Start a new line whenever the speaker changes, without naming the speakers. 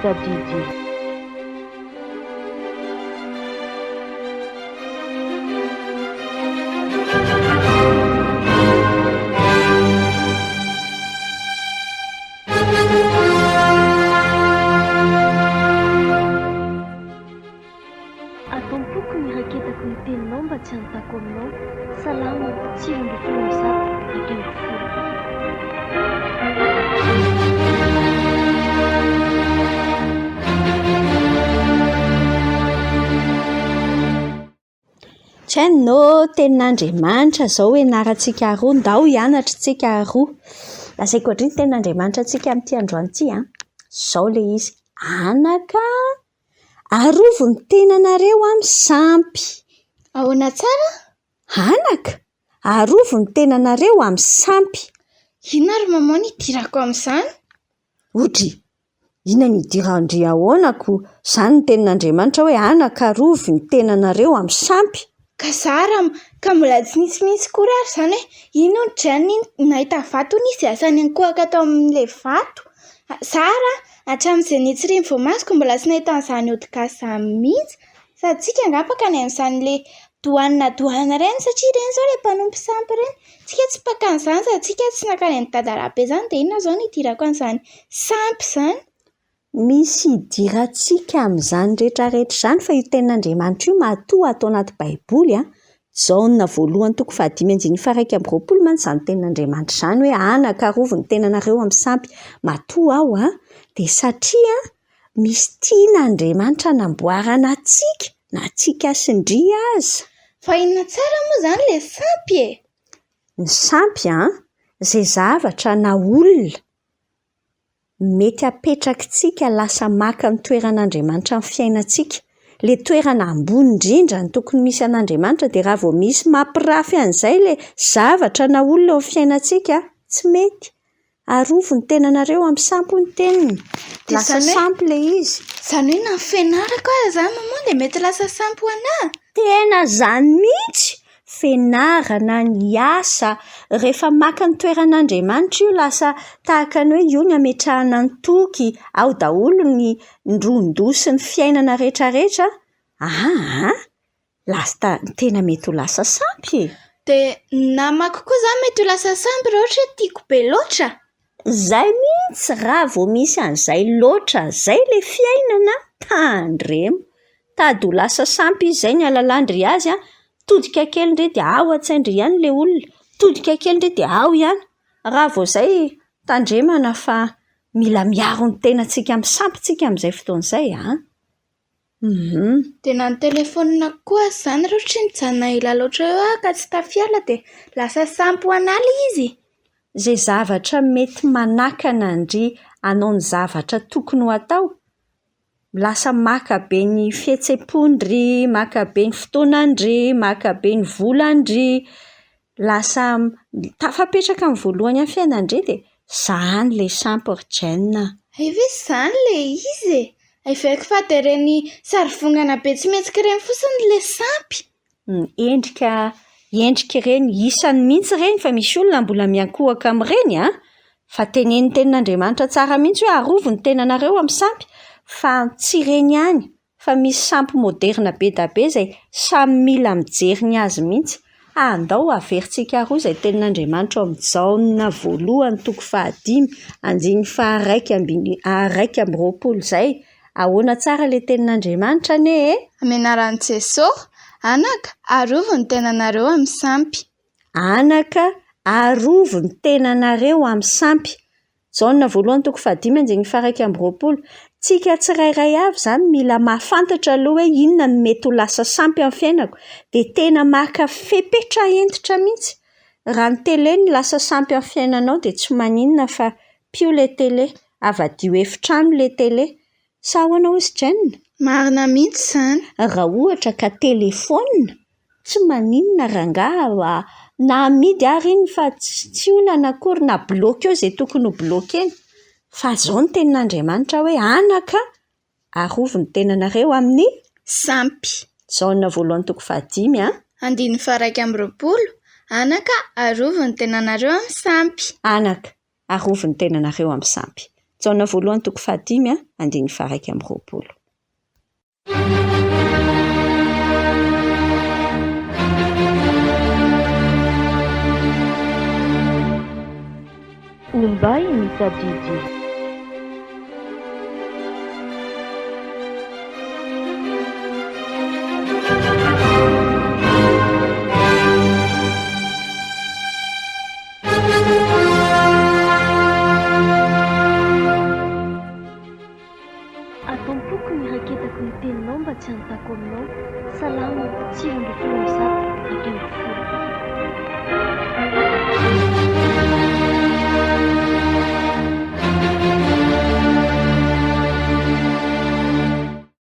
mitadidy.
Atompoko ny raketako ny teninao mba tsy hanontako aminao. Salama, tsiro amby folo zato akembo folo.
Tsy hainao tenin'Andriamanitra izao ianarantsika roa, ndao hianatra tsika roa. Lazaiko ohatriny tenin'Andriamanitra antsika amin'ity androany ity a. Izao ilay izy, anaka arovo ny tenanareo amin'ny sampy.
Ahoana tsara?
Anaka arovo ny tenanareo amin'ny sampy.
Inona ary maman ny idirako amin'izany?
Odry, inona ny idirandry ahoanako? Izany ny tenin'Andriamanitra hoe anaka arovo ny tenanareo amin'ny sampy.
Ka Sara ka mbola tsy nisy kory ary izany hoe ino ny drany nahita vato nisy asany ankohaka tao amin'ilay vato. Sara, hatramin'izay nitsiriny vao masoko mbola tsy nahita an'izany odikasa mihitsy. Sady tsika angapaka ny amin'izany ilay dohanina ireny satria ireny izao ilay mpanompo sampy ireny. Tsika tsy paka an'izany sady tsika tsy nakany ny dadarabe izany dia inona izao ny idirako an'izany sampy izany.
Misy idirantsika amin'izany rehetrarehetra izany fa io tenin'Andriamanitra io matoa atao anaty Baiboly a. Jaona voalohany toko 5:1 mantsy izany tenin'Andriamanitra izany hoe anaka arovo ny tenanareo amin'ny sampy. Matoa aho a, dia satria misy tian'Andriamanitra namboarana antsika na tsika sindria aza.
Fa inona tsara moa izany ilay sampy e?
Ny sampy a, izay zavatra na olona mety apetrakintsika lasa maka ny toeran'Andriamanitra amin'ny fiainantsika. Ilay toerana ambony indrindra ny tokony misy an'Andriamanitra dia raha vao misy mampirafy an'izay ilay zavatra na olona eo amin'ny fiainantsika, tsy mety. Arovo ny tenanareo amin'ny sampy ny teniny. Lasa sampy ilay izy.
Izany hoe na ny fianarako aza izany maman dia mety lasa sampy ho anahy.
Tena izany mihitsy. Fianarana ny asa rehefa maka ny toeran'Andriamanitra io lasa tahaka ny hoe io ny ametrahana ny toky ao daholo ny ron-dosi ny fiainana rehetrarehetra. Lasa tena mety ho lasa sampy.
Dia namako koa izany mety ho lasa sampy raha ohatra hoe tiako be loatra.
Zay mihitsy raha vao misy an'izay loatra zay ilay fiainana tandremo. Tady ho lasa sampy izy izay ny alalandry azy a. Todika kely indray dia ao an-tsaindry ihany ilay olona. Todika kely indray dia ao ihany. Raha vao izay tandremana fa mila miaro ny tenantsika amin'ny sampytsika amin'izay fotoan'izay a.
Dia na ny telefonina koa izany raha ohatra ny mijanona ela loatra eo ka tsy tafiala dia lasa sampy ho anahy izy.
Izay zavatra mety manakana ndry hanao ny zavatra tokony ho atao. Lasa makabe ny fihetsem-pondry, makabe ny fotoanandry, makabe ny volandry. Lasa tafapetraka amin'ny voalohany amin'ny fiainandry dia izany ilay sampy original.
Ve izany ilay izy e? Aveiko fa dia ireny sarivongana be tsy metsika ireny fotsiny ilay sampy.
Endrika ireny isany mihitsy ireny fa misy olona mbola miankohaka amin'ireny a. Fa tenen'ny tenin'Andriamanitra tsara mihitsy hoe arovo ny tenanareo amin'ny sampy. Fa tsy ireny ihany, fa misy sampy moderna be da be izay samy mila mijery ny azy mihitsy. Andao averintsika roa izay tenin'Andriamanitra ao amin'ny Jaona voalohany toko 5:1-2 izay. Ahoana tsara ilay tenin'Andriamanitra ane e?
Amin'ny anaran'i Jesosy, anaka arovo ny tenanareo amin'ny sampy.
Anaka arovo ny tenanareo amin'ny sampy. Jaona voalohany toko 5:1-2. Tsika tsirairay avy izany mila mahafantatra aloha hoe inona no mety ho lasa sampy amin'ny fiainako. Dia tena maka fepetra entitra mihitsy. Raha ny tele ny lasa sampy amin'ny fiainanao dia tsy maninona fa pio ilay tele. Avadio efitrano ilay tele. Sa ahoana hozy Jaona?
Marina mihitsy izany.
Raha ohatra ka telefona, tsy maninona rangaha na amidy ary iny fa tsy olana akory na bloqué eo izay tokony ho bloqué. Fa izao ny tenin'Andriamanitra hoe anaka arovo ny tenanareo amin'ny
sampy.
Jaona voalohany toko
5:1-2. Anaka arovo ny tenanareo amin'ny sampy.
Anaka arovo ny tenanareo amin'ny sampy. Jaona voalohany toko 15 andiny 120.
Ombay mitadidy. Ataom-poko ny raketako ny teninao mba tsy hanotako aminao. Salama 9 ambin'ny 7 hatreo 10.